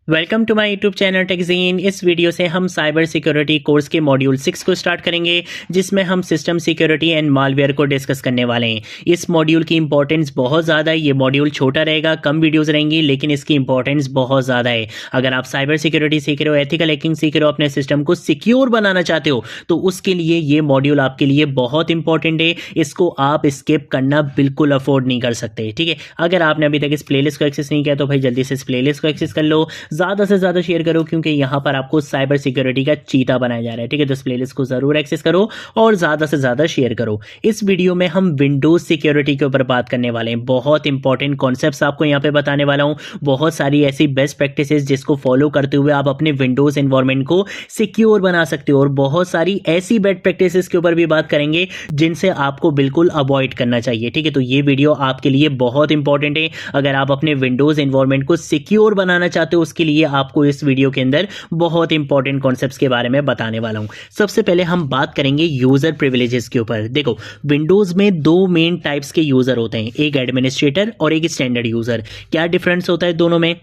Welcome to my YouTube channel टेकजीन। इस video से हम साइबर सिक्योरिटी कोर्स के मॉड्यूल 6 को स्टार्ट करेंगे, जिसमें हम सिस्टम सिक्योरिटी एंड मालवेयर को डिस्कस करने वाले हैं। इस मॉड्यूल की इंपॉर्टेंस बहुत ज़्यादा है। ये मॉड्यूल छोटा रहेगा, कम वीडियोस रहेंगी, लेकिन इसकी इंपॉर्टेंस बहुत ज़्यादा है। अगर आप साइबर सिक्योरिटी सीख रहे हो, एथिकल हैकिंग सीख रहे हो, अपने सिस्टम को सिक्योर बनाना चाहते हो, तो उसके लिए ये मॉड्यूल आपके लिए बहुत इंपॉर्टेंट है। इसको आप स्किप करना बिल्कुल अफोर्ड नहीं कर सकते, ठीक है। अगर आपने अभी तक इस प्लेलिस्ट को एक्सेस नहीं किया तो भाई जल्दी से इस प्लेलिस्ट को एक्सेस कर लो, ज़्यादा से ज़्यादा शेयर करो, क्योंकि यहाँ पर आपको साइबर सिक्योरिटी का चीता बनाया जा रहा है, ठीक है। तो इस प्लेलिस्ट को ज़रूर एक्सेस करो और ज़्यादा से ज़्यादा शेयर करो। इस वीडियो में हम विंडोज़ सिक्योरिटी के ऊपर बात करने वाले हैं। बहुत इंपॉर्टेंट कॉन्सेप्ट्स आपको यहाँ पे बताने वाला हूँ। बहुत सारी ऐसी बेस्ट प्रैक्टिसेस जिसको फॉलो करते हुए आप अपने विंडोज़ एनवायरनमेंट को सिक्योर बना सकते हो, और बहुत सारी ऐसी बेड प्रैक्टिसेस के ऊपर भी बात करेंगे जिनसे आपको बिल्कुल अवॉइड करना चाहिए, ठीक है। तो ये वीडियो आपके लिए बहुत इंपॉर्टेंट है। अगर आप अपने विंडोज़ एनवायरनमेंट को सिक्योर बनाना चाहते हो, उसके लिए आपको इस वीडियो के अंदर बहुत इंपॉर्टेंट कॉन्सेप्ट्स के बारे में बताने वाला हूं। सबसे पहले हम बात करेंगे यूजर प्रिविलेजेस के ऊपर। देखो, विंडोज में दो मेन टाइप्स के यूजर होते हैं, एक एडमिनिस्ट्रेटर और एक स्टैंडर्ड यूजर। क्या डिफरेंस होता है दोनों में?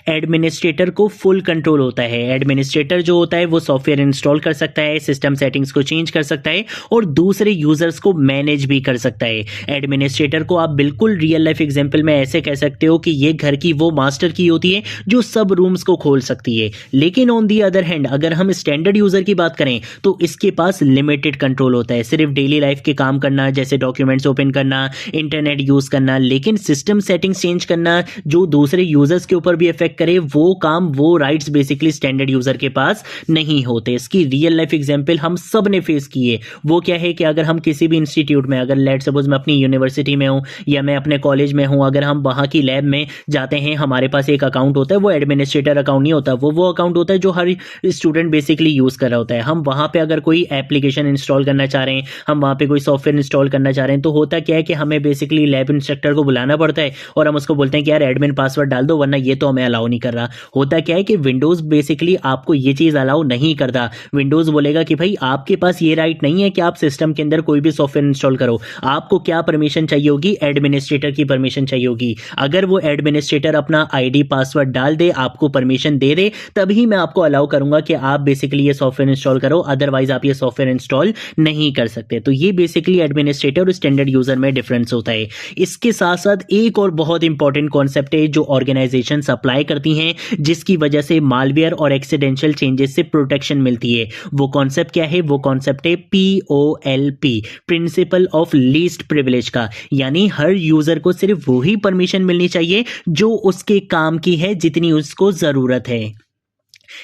एडमिनिस्ट्रेटर को फुल कंट्रोल होता है। एडमिनिस्ट्रेटर जो होता है वो सॉफ्टवेयर इंस्टॉल कर सकता है, सिस्टम सेटिंग्स को चेंज कर सकता है और दूसरे यूजर्स को मैनेज भी कर सकता है। एडमिनिस्ट्रेटर को आप बिल्कुल रियल लाइफ एग्जांपल में ऐसे कह सकते हो कि ये घर की वो मास्टर की होती है जो सब रूम्स को खोल सकती है। लेकिन ऑन दी अदर हैंड अगर हम स्टैंडर्ड यूजर की बात करें तो इसके पास लिमिटेड कंट्रोल होता है, सिर्फ डेली लाइफ के काम करना, जैसे डॉक्यूमेंट्स ओपन करना, इंटरनेट यूज करना, लेकिन सिस्टम सेटिंग्स चेंज करना जो दूसरे यूजर्स के ऊपर भी इफेक्ट करे, वो काम, वो राइट्स बेसिकली स्टैंडर्ड यूजर के पास नहीं होते। इसकी रियल लाइफ एग्जांपल हम सब ने फेस की है। वो क्या है कि अगर हम किसी भी इंस्टीट्यूट में, अगर लेट सपोज मैं अपनी यूनिवर्सिटी में हूं या मैं अपने कॉलेज में हूं, अगर हम वहां की लैब में जाते हैं, हमारे पास एक अकाउंट होता है, वो एडमिनिस्ट्रेटर अकाउंट नहीं होता, वो अकाउंट होता है जो हर स्टूडेंट बेसिकली यूज कर रहा होता है। हम वहां पे अगर कोई एप्लीकेशन इंस्टॉल करना चाह रहे हैं, हम वहां पे कोई सॉफ्टवेयर इंस्टॉल करना चाह रहे हैं, तो होता क्या है कि हमें बेसिकली लैब इंस्ट्रक्टर को बुलाना पड़ता है और हम उसको बोलते हैं कि यार एडमिन पासवर्ड डाल दो, वरना ये तो हमें अलाउ नहीं कर रहा। होता क्या है कि विंडोज बेसिकली आपको ये चीज अलाउ नहीं करता। विंडोज बोलेगा कि भाई आपके पास ये राइट नहीं है कि आप सिस्टम के अंदर कोई भी सॉफ्टवेयर इंस्टॉल करो। आपको क्या परमिशन चाहिए होगी? एडमिनिस्ट्रेटर की परमिशन चाहिए होगी। अगर वो एडमिनिस्ट्रेटर अपना आईडी पासवर्ड डाल दे, आपको परमिशन दे दे, तभी मैं आपको अलाउ करूंगा कि आप बेसिकली ये सॉफ्टवेयर इंस्टॉल करो, अदरवाइज आप ये सॉफ्टवेयर इंस्टॉल नहीं कर सकते। तो ये बेसिकली एडमिनिस्ट्रेटर और स्टैंडर्ड यूजर में डिफरेंस होता है। इसके साथ साथ एक और बहुत इंपॉर्टेंट कॉन्सेप्ट है जो ऑर्गेनाइजेशन अप्लाई करती हैं, जिसकी वजह से मालवेयर और एक्सीडेंशियल चेंजेस से प्रोटेक्शन मिलती है। वो कॉन्सेप्ट क्या है? वो कॉन्सेप्ट है POLP, principle of least privilege का। यानी हर यूजर को सिर्फ वही परमिशन मिलनी चाहिए जो उसके काम की है, जितनी उसको जरूरत है।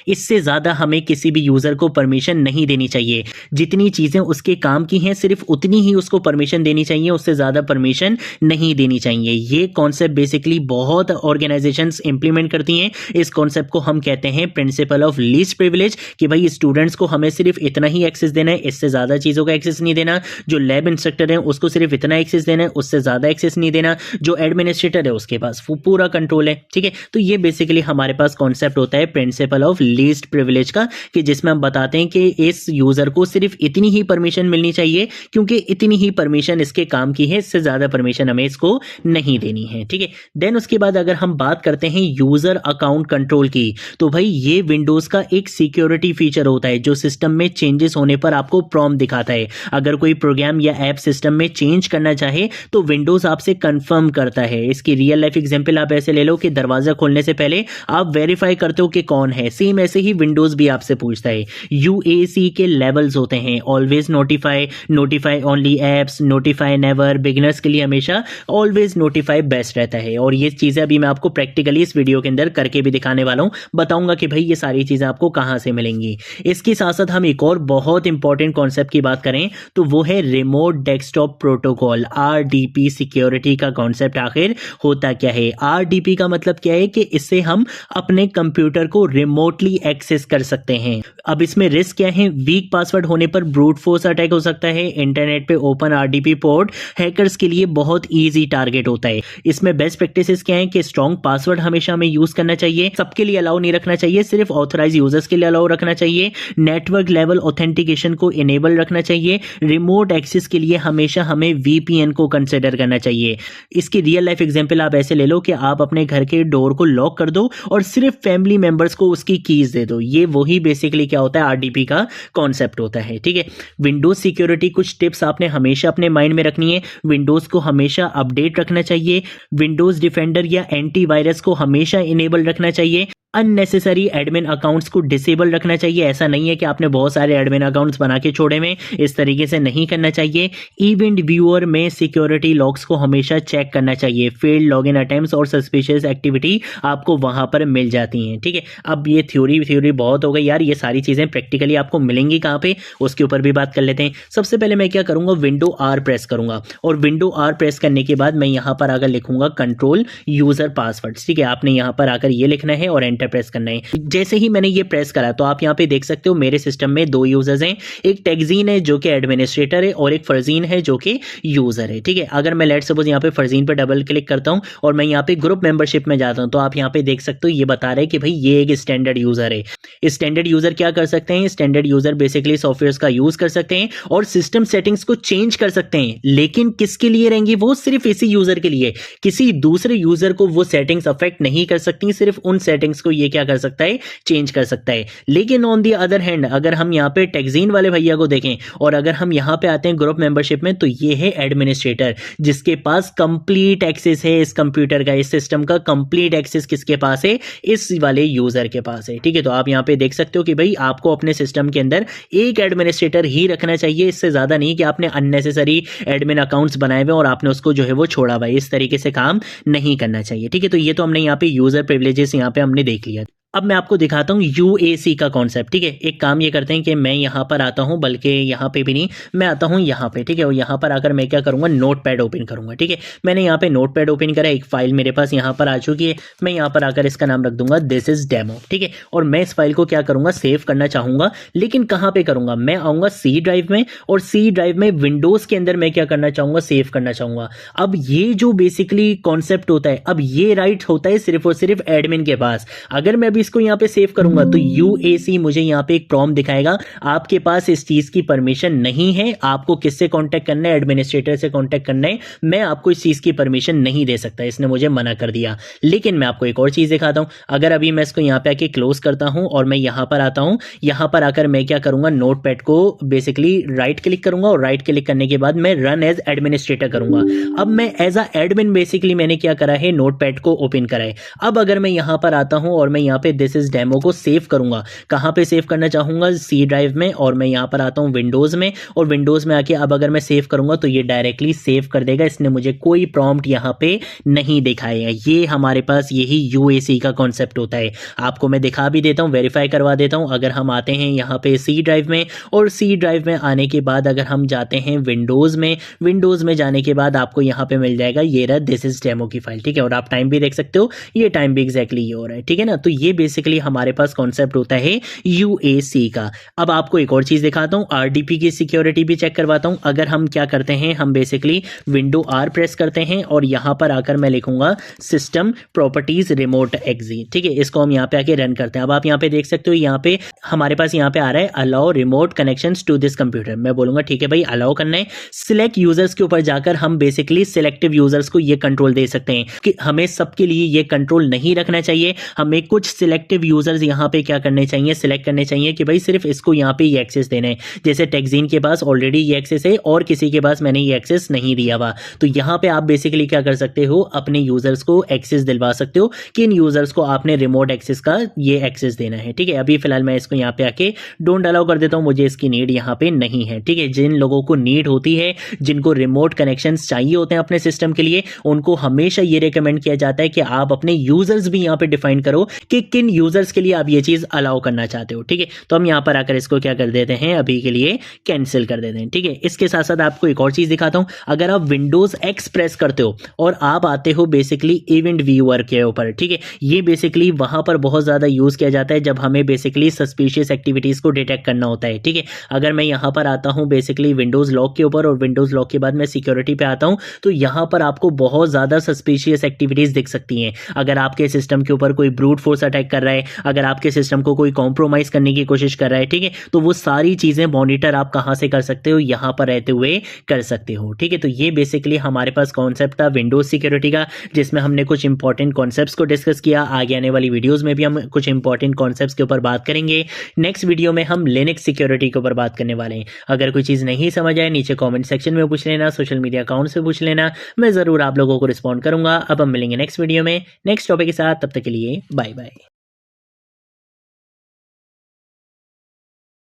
इससे ज़्यादा हमें किसी भी यूज़र को परमिशन नहीं देनी चाहिए। जितनी चीज़ें उसके काम की हैं सिर्फ उतनी ही उसको परमिशन देनी चाहिए, उससे ज़्यादा परमिशन नहीं देनी चाहिए। ये कॉन्सेप्ट बेसिकली बहुत ऑर्गेनाइजेशंस इंप्लीमेंट करती हैं। इस कॉन्सेप्ट को हम कहते हैं प्रिंसिपल ऑफ लीस्ट प्रिविलेज, कि भाई स्टूडेंट्स को हमें सिर्फ इतना ही एक्सेस देना है, इससे ज़्यादा चीज़ों का एक्सेस नहीं देना। जो लैब इंस्ट्रक्टर है उसको सिर्फ इतना एक्सेस देना है, उससे ज़्यादा एक्सेस नहीं देना। जो एडमिनिस्ट्रेटर है उसके पास वो पूरा कंट्रोल है, ठीक है। तो ये बेसिकली हमारे पास कॉन्सेप्ट होता है प्रिंसिपल ऑफ लीस्ट प्रिविलेज का, कि जिसमें हम बताते हैं कि इस यूजर को सिर्फ इतनी ही परमिशन मिलनी चाहिए, क्योंकि इतनी ही परमिशन इसके काम की है, इससे ज्यादा परमिशन हमें इसको नहीं देनी है, ठीक है। देन उसके बाद अगर हम बात करते हैं यूजर अकाउंट कंट्रोल की, तो भाई ये विंडोज का एक सिक्योरिटी फीचर होता है जो सिस्टम में चेंजेस होने पर आपको प्रॉम्प्ट दिखाता है। अगर कोई प्रोग्राम या ऐप सिस्टम में चेंज करना चाहे तो विंडोज आपसे कंफर्म करता है। इसकी रियल लाइफ एग्जांपल आप ऐसे ले लो कि दरवाजा खोलने से पहले आप वेरीफाई करते हो कि कौन है। सेम ऐसे ही विंडोज भी आपसे पूछता है। UAC के लेवल्स होते हैं, always notify, notify only apps, notify never, beginners के लिए हमेशा ऑलवेज नोटिफाई बेस्ट रहता है। और ये चीजें अभी मैं आपको प्रैक्टिकली इस वीडियो के अंदर करके भी दिखाने वाला हूं, बताऊंगा कि भाई ये सारी चीजें आपको कहां से मिलेंगी। इसके साथ साथ हम एक और बहुत इंपॉर्टेंट कॉन्सेप्ट की बात करें तो वो है remote desktop protocol, RDP security का कॉन्सेप्ट आखिर होता क्या है? RDP का मतलब क्या है कि इससे हम अपने कंप्यूटर को रिमोट रिमोटली एक्सेस कर सकते हैं। अब इसमें रिस्क क्या है? वीक पासवर्ड होने पर ब्रूट फोर्स अटैक हो सकता है। इंटरनेट पे ओपन आरडीपी पोर्ट हैकर्स के लिए बहुत इजी टारगेट होता है। इसमें बेस्ट प्रैक्टिसेस क्या है कि स्ट्रॉन्ग पासवर्ड हमेशा हमें यूज करना चाहिए, सबके लिए अलाउ नहीं रखना चाहिए, सिर्फ ऑथराइज यूजर्स के लिए अलाउ रखना चाहिए। नेटवर्क लेवल ऑथेंटिकेशन को इनेबल रखना चाहिए। रिमोट एक्सेस के लिए हमेशा हमें वीपीएन को कंसिडर करना चाहिए। इसकी रियल लाइफ एग्जांपल आप ऐसे ले लो कि आप अपने घर के डोर को लॉक कर दो और सिर्फ फैमिली मेंबर्स को उसकी कीज दे दो। ये वही बेसिकली क्या होता है, आरडीपी का कॉन्सेप्ट होता है। ठीक है, विंडोज सिक्योरिटी कुछ टिप्स आपने हमेशा अपने माइंड में रखनी है। विंडोज को हमेशा अपडेट रखना चाहिए। विंडोज डिफेंडर या एंटीवायरस को हमेशा इनेबल रखना चाहिए। अननेसेसरी एडमिन अकाउंट्स को डिसेबल रखना चाहिए। ऐसा नहीं है कि आपने बहुत सारे एडमिन अकाउंट्स बना के छोड़े में, इस तरीके से नहीं करना चाहिए। इवेंट व्यूअर में सिक्योरिटी लॉग्स को हमेशा चेक करना चाहिए। फेल्ड लॉगिन अटेम्प्ट्स और सस्पिशियस एक्टिविटी आपको वहां पर मिल जाती हैं। ठीक है, अब ये थ्योरी बहुत हो गई यार, ये सारी चीजें प्रैक्टिकली आपको मिलेंगी कहाँ पे, उसके ऊपर भी बात कर लेते हैं। सबसे पहले मैं क्या करूंगा, विंडो आर प्रेस करूंगा और विंडो आर प्रेस करने के बाद मैं यहां पर आकर लिखूंगा कंट्रोल यूजर पासवर्ड। ठीक है, आपने यहां पर आकर ये लिखना है और प्रेस करना है। जैसे ही मैंने ये प्रेस करा तो आप यहां पे देख सकते हो मेरे सिस्टम में दो यूजर्स हैं, एक टेक्जीन है जो कि एडमिनिस्ट्रेटर है और एक फरजीन है जो कि यूजर है। ठीक है, अगर मैं लेट्स सपोज यहां पे फरजीन पे डबल क्लिक करता हूं और मैं यहां पे ग्रुप मेंबरशिप में जाता हूं तो आप यहां पे देख सकते हो ये बता रहे हैं कि भाई ये एक स्टैंडर्ड यूजर है। स्टैंडर्ड यूजर क्या कर सकते हैं? स्टैंडर्ड यूजर बेसिकली सॉफ्टवेयर का यूज कर सकते हैं और सिस्टम सेटिंग्स को चेंज कर सकते हैं, लेकिन किसके लिए रहेंगी? वो सिर्फ इसी यूजर के लिए, किसी दूसरे यूजर को वो सेटिंग्स अफेक्ट नहीं कर सकती, सिर्फ उन सेटिंग्स को ये क्या कर सकता है, चेंज कर सकता है। लेकिन ऑन दी अदर हैंड अगर हम यहां पे टेक्जीन वाले भैया को देखें और अगर हम यहां पे आते हैं ग्रुप मेंबरशिप में तो ये है एडमिनिस्ट्रेटर जिसके पास कंप्लीट एक्सेस है इस कंप्यूटर का, इस सिस्टम का कंप्लीट एक्सेस किसके पास है? इस वाले यूजर के पास है। ठीक है, तो आप यहां पे देख सकते हो कि भाई आपको अपने सिस्टम के अंदर एक एडमिनिस्ट्रेटर ही रखना चाहिए, इससे ज्यादा नहीं कि आपने अननेसेसरी एडमिन अकाउंट्स बनाए हुए और आपने उसको जो है वो छोड़ा हुआ है। इस तरीके से काम नहीं करना चाहिए। ठीक है, तो ये तो हमने यहाँ पे यूजर प्रिविलेजेस यहाँ पे हमने देख लिया। अब मैं आपको दिखाता हूं यूएसी का कॉन्सेप्ट। ठीक है, एक काम ये करते हैं कि मैं यहां पर आता हूं, बल्कि यहां पे भी नहीं, मैं आता हूं यहां पे। ठीक है, और यहां पर आकर मैं क्या करूंगा, नोटपैड ओपन करूंगा। ठीक है, मैंने यहां पे नोटपैड ओपन करा, एक फाइल मेरे पास यहां पर आ चुकी है। मैं यहां पर आकर इसका नाम रख दूंगा दिस इज डेमो। ठीक है, और मैं इस फाइल को क्या करूंगा, सेव करना चाहूंगा, लेकिन कहां पे करूंगा, मैं आऊंगा सी ड्राइव में और सी ड्राइव में विंडोज के अंदर मैं क्या करना चाहूंगा, सेव करना चाहूंगा। अब ये जो बेसिकली कॉन्सेप्ट होता है, अब ये राइट होता है सिर्फ और सिर्फ एडमिन के पास। अगर मैं अभी इसको यहां पे सेव करूंगा तो यूएसी मुझे यहां पे एक प्रॉम्प्ट दिखाएगा, आपके पास इस चीज की परमिशन नहीं है, आपको किससे कांटेक्ट करना है, एडमिनिस्ट्रेटर से कांटेक्ट करना है, मैं आपको इस चीज की परमिशन नहीं दे सकता, इसने मुझे मना कर दिया। लेकिन मैं आपको एक और चीज दिखाता हूं, अगर अभी मैं इसको यहां पे आके क्लोज करता हूं और मैं यहां पर आता हूं, यहां पर आकर मैं क्या करूंगा, नोटपैड को बेसिकली राइट क्लिक करूंगा और राइट क्लिक करने के बाद मैं रन एज एडमिनिस्ट्रेटर करूंगा। अब मैं एज अ एडमिन बेसिकली मैंने क्या करा है, नोटपैड को ओपन करा है। अब अगर मैं यहां पर आता हूं और मैं यहां पे दिस इज डेमो को सेव करूंगा, कहां पे सेव करना चाहूंगा, सी ड्राइव में, और मैं यहां पर आता हूं विंडोज में, और विंडोज में आके अब अगर मैं सेव करूंगा तो ये डायरेक्टली सेव कर देगा, इसने मुझे कोई प्रॉम्प्ट यहां पे नहीं दिखाया। ये हमारे पास यही यूएसी का कॉन्सेप्ट होता है। आपको मैं दिखा भी देता हूं, वेरीफाई करवा देता हूं। अगर हम आते हैं यहां पे सी ड्राइव में और सी ड्राइव में आने के बाद अगर हम जाते हैं विंडोज में, विंडोज में जाने के बाद आपको यहां पे मिल जाएगा ये रहा दिस इज डेमो की फाइल। ठीक है, और आप टाइम भी देख सकते हो, ये टाइम भी एग्जैक्टली ये हो रहा है। ठीक है ना, तो ये बेसिकली हमारे पास कॉन्सेप्ट होता है यूएसी का। अब आपको एक और चीज दिखाता हूं, आरडीपी की सिक्योरिटी भी चेक करवाता हूं। अगर हम क्या करते हैं, हम बेसिकली विंडो आर प्रेस करते हैं और यहां पर आकर मैं लिखूंगा सिस्टम प्रॉपर्टीज रिमोट एक्सी। ठीक है, इसको हम यहां पे आके रन करते हैं। अब आप यहां पे देख सकते हो, यहां पे हमारे पास यहां पे आ रहा है allow remote connections to this computer. मैं बोलूंगा ठीक है भाई अलाउ करना है। सिलेक्ट यूजर्स के ऊपर जाकर हम बेसिकली सिलेक्टिव यूजर्स को ये कंट्रोल दे सकते हैं कि हमें सबके लिए ये कंट्रोल नहीं रखना चाहिए, हमें कुछ सिलेक्टिव यूजर्स यहां पे क्या करने चाहिए, सिलेक्ट करने चाहिए कि भाई सिर्फ इसको यहाँ पे ये एक्सेस देना है। जैसे टेक्जीन के पास ऑलरेडी ये एक्सेस है और किसी के पास मैंने ये एक्सेस नहीं दिया हुआ, तो यहाँ पे आप बेसिकली क्या कर सकते हो, अपने यूजर्स को एक्सेस दिलवा सकते हो कि इन यूजर्स को आपने रिमोट एक्सेस का ये एक्सेस देना है। ठीक है, अभी फिलहाल मैं इसको यहाँ पे आके डोंट अलाउ कर देता हूँ, मुझे इसकी नीड यहाँ पे नहीं है। ठीक है, जिन लोगों को नीड होती है, जिनको रिमोट कनेक्शन चाहिए होते हैं अपने सिस्टम के लिए, उनको हमेशा ये रिकमेंड किया जाता है कि आप अपने यूजर्स भी यहाँ पे डिफाइन करो कि किन यूजर्स के लिए आप ये चीज अलाउ करना चाहते हो। ठीक है, तो हम यहाँ पर आकर इसको क्या कर देते हैं, अभी के लिए कैंसिल कर देते हैं। ठीक है, इसके साथ साथ आपको एक और चीज दिखाता हूं। अगर आप विंडोज एक्स प्रेस करते हो और आप आते हो बेसिकली इवेंट व्यूअर के ऊपर, ठीक है, ये बेसिकली वहां पर बहुत ज्यादा यूज किया जाता है जब हमें बेसिकली सस्पिशियस एक्टिविटीज को डिटेक्ट करना होता है। ठीक है, अगर मैं यहाँ पर आता हूँ बेसिकली विंडोज लॉक के ऊपर और विंडोज लॉक के बाद मैं सिक्योरिटी पे आता हूँ, तो यहाँ पर आपको बहुत ज्यादा सस्पिशियस एक्टिविटीज दिख सकती हैं। अगर आपके सिस्टम के ऊपर कोई ब्रूट फोर्स अटैक कर रहा है, अगर आपके सिस्टम को कोई कॉम्प्रोमाइज करने की कोशिश कर रहा है, ठीक है, तो वो सारी चीजें मॉनिटर आप कहां से कर सकते हो, यहां पर रहते हुए कर सकते हो। ठीक है, तो ये बेसिकली हमारे पास कॉन्सेप्ट था विंडोज सिक्योरिटी का, जिसमें हमने कुछ इंपॉर्टेंट कॉन्सेप्ट्स को डिस्कस किया। आगे आने वाली वीडियोस में भी हम कुछ इंपॉर्टेंट कॉन्सेप्ट्स के ऊपर बात करेंगे। नेक्स्ट वीडियो में हम लिनक्स सिक्योरिटी के ऊपर बात करने वाले हैं। अगर कोई चीज नहीं समझ आए नीचे कमेंट सेक्शन में पूछ लेना, सोशल मीडिया अकाउंट से पूछ लेना, मैं जरूर आप लोगों को रिस्पॉन्ड करूंगा। अब हम मिलेंगे नेक्स्ट वीडियो में नेक्स्ट टॉपिक के साथ, तब तक के लिए बाय बाय।